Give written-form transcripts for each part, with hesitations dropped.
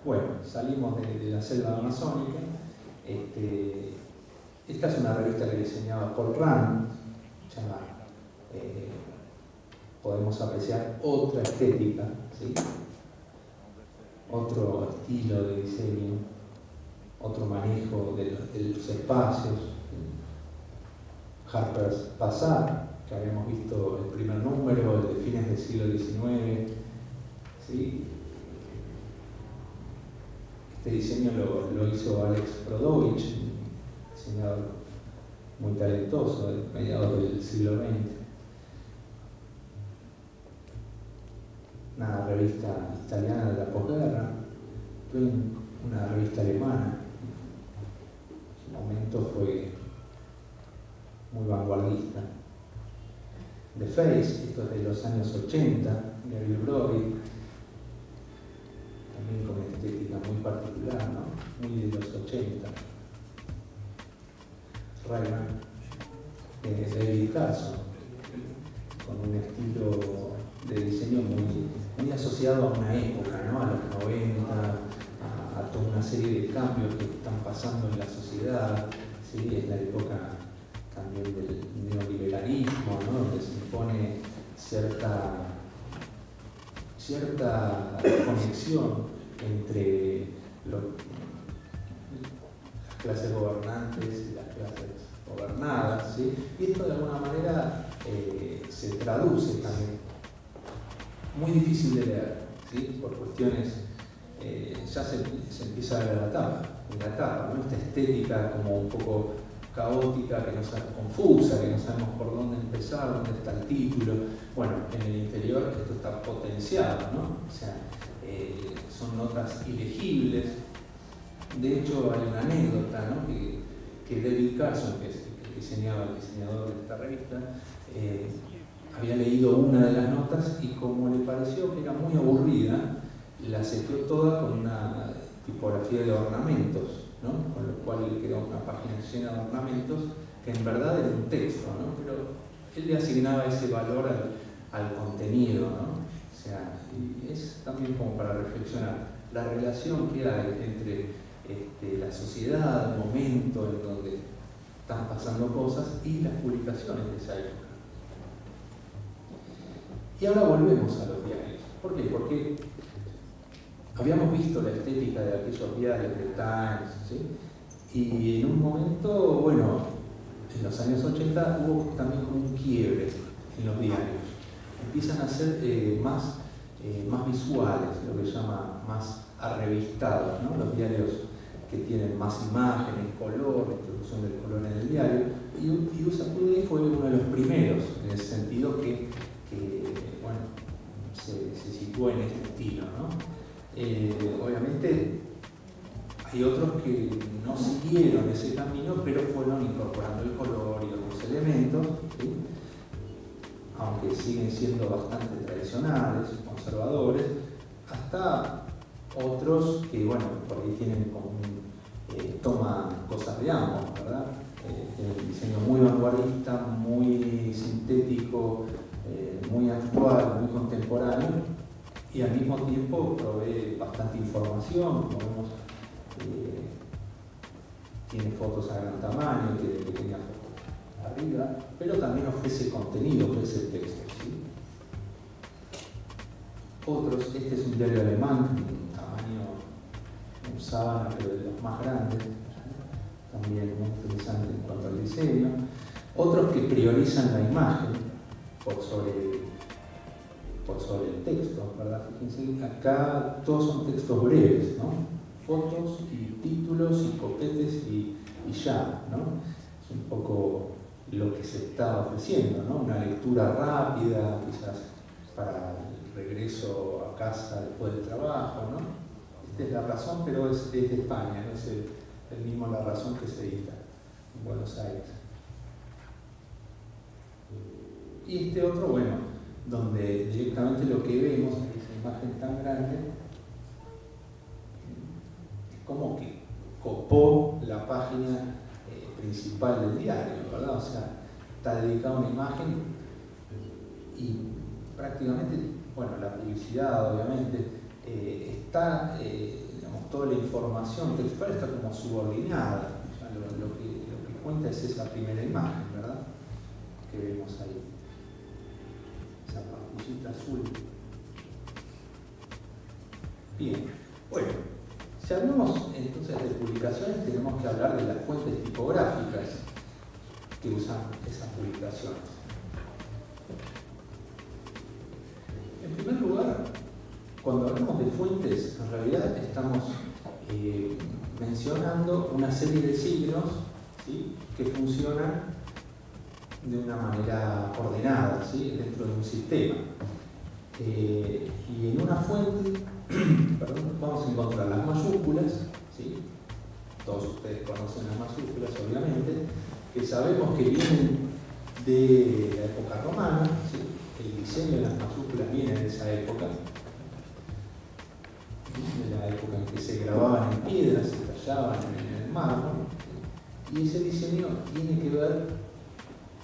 Bueno, salimos de la selva amazónica. Esta es una revista que diseñaba Paul Rand, podemos apreciar otra estética, ¿sí? Otro estilo de diseño, otro manejo de los espacios. Harper's Bazaar, que habíamos visto el primer número, el de fines del siglo XIX, ¿sí? Este diseño lo hizo Alex Brodowicz, diseñador muy talentoso de mediados del siglo XX. Una revista italiana de la posguerra, una revista alemana. En su momento fue muy vanguardista. The Face, esto es de los años 80, Gary Brody, también con una estética muy particular, ¿no? Muy de los 80. Rayman, David Carson, con un estilo de diseño muy asociado a una época, ¿no? A los 90, a toda una serie de cambios que están pasando en la sociedad, ¿sí? Es la época también del neoliberalismo, ¿no? Donde se impone cierta conexión entre las clases gobernantes y las clases gobernadas, ¿sí? Y esto de alguna manera se traduce también, muy difícil de leer, ¿sí? Por cuestiones, ya se empieza a ver en la tapa, ¿no? Esta estética como un poco caótica, que nos confusa, que no sabemos por dónde empezar, dónde está el título. Bueno, en el interior esto está potenciado, ¿no? O sea, son notas ilegibles. De hecho, hay una anécdota, ¿no? que David Carson, que es el diseñador de esta revista, había leído una de las notas y como le pareció que era muy aburrida, la seteó toda con una tipografía de ornamentos, ¿no? Con lo cual le quedó una página llena de ornamentos que en verdad era un texto, ¿no? Pero él le asignaba ese valor al contenido, ¿no? O sea, y es también como para reflexionar la relación que hay entre la sociedad, el momento en donde están pasando cosas y las publicaciones de esa época. Y ahora volvemos a los diarios. ¿Por qué? Porque habíamos visto la estética de aquellos diarios de Times, ¿sí? Y en un momento, bueno, en los años 80 hubo también como un quiebre en los diarios. Empiezan a ser más visuales, lo que se llama más arrevistados, ¿no? Los diarios que tienen más imágenes, color, la introducción del color en el diario. Y USA Today fue uno de los primeros, en el sentido que bueno, se sitúa en este estilo, ¿no? Obviamente hay otros que no siguieron ese camino, pero fueron incorporando el color y otros elementos, ¿sí? Aunque siguen siendo bastante tradicionales, conservadores, hasta otros que, bueno, por ahí tienen como toman cosas de ambos, ¿verdad? Tienen un diseño muy vanguardista, muy sintético, muy actual, muy contemporáneo, y al mismo tiempo provee bastante información, como vemos, tiene fotos a gran tamaño, tiene pequeñas fotos arriba, pero también ofrece contenido, ofrece texto, ¿sí? Otros, este es un diario alemán, un tamaño, un sábana, pero de los más grandes, también muy interesante en cuanto al diseño. Otros que priorizan la imagen por sobre el texto, ¿verdad? Fíjense, acá todos son textos breves, ¿no? Fotos y títulos y copetes y ya, ¿no? Es un poco lo que se está ofreciendo, ¿no? Una lectura rápida, quizás para el regreso a casa después del trabajo, ¿no? Esta es La Razón, pero es de España, no es el mismo La Razón que se edita en Buenos Aires. Y este otro, bueno, donde directamente lo que vemos en esa imagen tan grande es como que copó la página principal del diario, ¿verdad? O sea, está dedicada a una imagen y prácticamente, bueno, la publicidad obviamente está digamos, toda la información textual está como subordinada. O sea, lo que cuenta es esa primera imagen, ¿verdad? Que vemos ahí. Esa parcusita azul. Bien, bueno, si hablamos entonces de publicaciones, tenemos que hablar de las fuentes tipográficas que usan esas publicaciones. En primer lugar, cuando hablamos de fuentes, en realidad estamos mencionando una serie de signos, ¿sí?, que funcionan de una manera ordenada, ¿sí?, dentro de un sistema. Y en una fuente vamos a encontrar las mayúsculas, ¿sí? Todos ustedes conocen las mayúsculas, obviamente, que sabemos que vienen de la época romana, ¿sí? El diseño de las mayúsculas viene de esa época, de la época en que se grababan en piedras, se tallaban en el mármol, ¿sí? Y ese diseño tiene que ver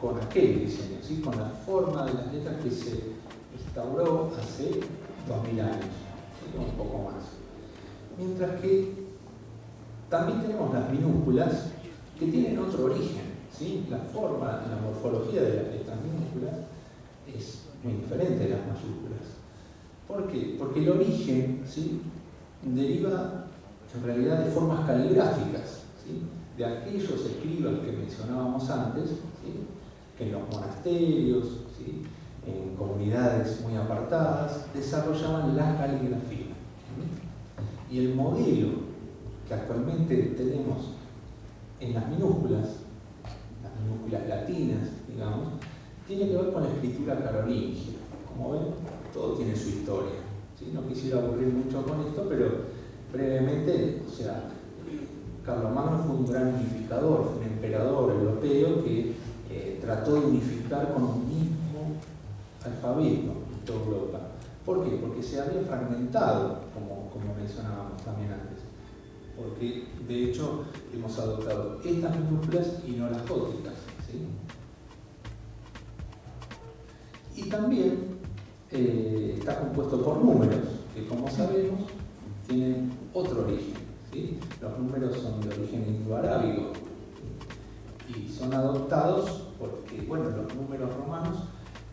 con aquel diseño, ¿sí?, con la forma de las letras que se instauró hace 2000 años, ¿sí?, un poco más. Mientras que también tenemos las minúsculas que tienen otro origen, ¿sí? La forma, la morfología de las letras minúsculas es muy diferente de las mayúsculas. ¿Por qué? Porque el origen, ¿sí?, deriva en realidad de formas caligráficas, ¿sí?, de aquellos escribas que mencionábamos antes, ¿sí?, que en los monasterios, ¿sí?, en comunidades muy apartadas, desarrollaban la caligrafía. Y el modelo que actualmente tenemos en las minúsculas latinas, digamos, tiene que ver con la escritura carolingia. Como ven, todo tiene su historia, ¿sí? No quisiera aburrir mucho con esto, pero brevemente, o sea, Carlomagno fue un gran unificador, fue un emperador europeo que trató de unificar con un mismo alfabeto en toda Europa. ¿Por qué? Porque se había fragmentado, como mencionábamos también antes. Porque, de hecho, hemos adoptado estas minúsculas y no las góticas, ¿sí? Y también está compuesto por números, que como sabemos, tienen otro origen, ¿sí? Los números son de origen indoarábigo y son adoptados porque, bueno, los números romanos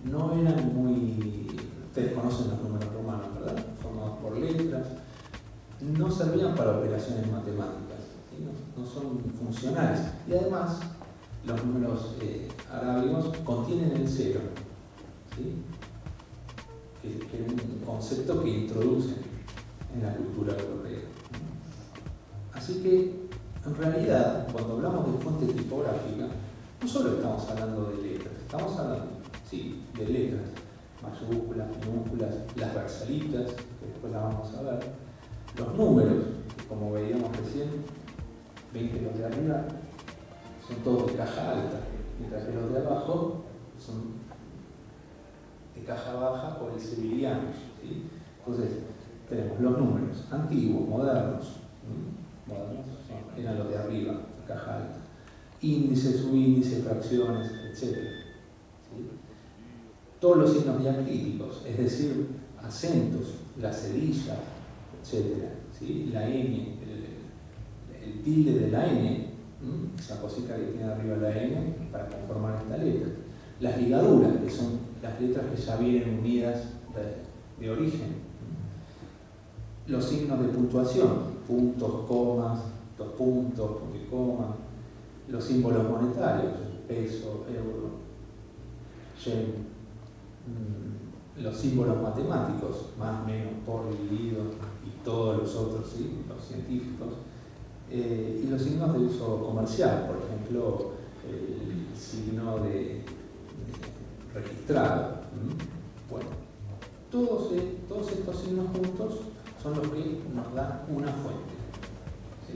no eran muy... Ustedes conocen los números romanos, ¿verdad? Formados por letras. No servían para operaciones matemáticas, ¿sí? No son funcionales. Y además, los números arábigos contienen el cero, ¿sí?, que es un concepto que introducen en la cultura europea. Así que, en realidad, cuando hablamos de fuente tipográfica, no solo estamos hablando de letras, estamos hablando, sí, de letras, mayúsculas, minúsculas, las versalitas, que después las vamos a ver, los números, que como veíamos recién, ven que los de arriba son todos de caja alta, mientras que los de abajo son de caja baja o de sevilianos, ¿sí? Entonces, tenemos los números antiguos, modernos, eran los de arriba, de caja alta, índice, subíndice, fracciones, etc. ¿Sí? Todos los signos diacríticos, es decir, acentos, la cedilla, etc. ¿Sí? La N, el tilde de la N, esa cosita que tiene arriba la N para conformar esta letra. Las ligaduras, que son las letras que ya vienen unidas de origen. Los signos de puntuación, puntos, comas, dos puntos, punto y coma. Los símbolos monetarios, peso, euro, yen. Los símbolos matemáticos, más, menos, por, dividido, y todos los otros, ¿sí?, los científicos. Y los signos de uso comercial, por ejemplo, el signo de registrado. Bueno, todos estos signos juntos son los que nos dan una fuente, ¿sí?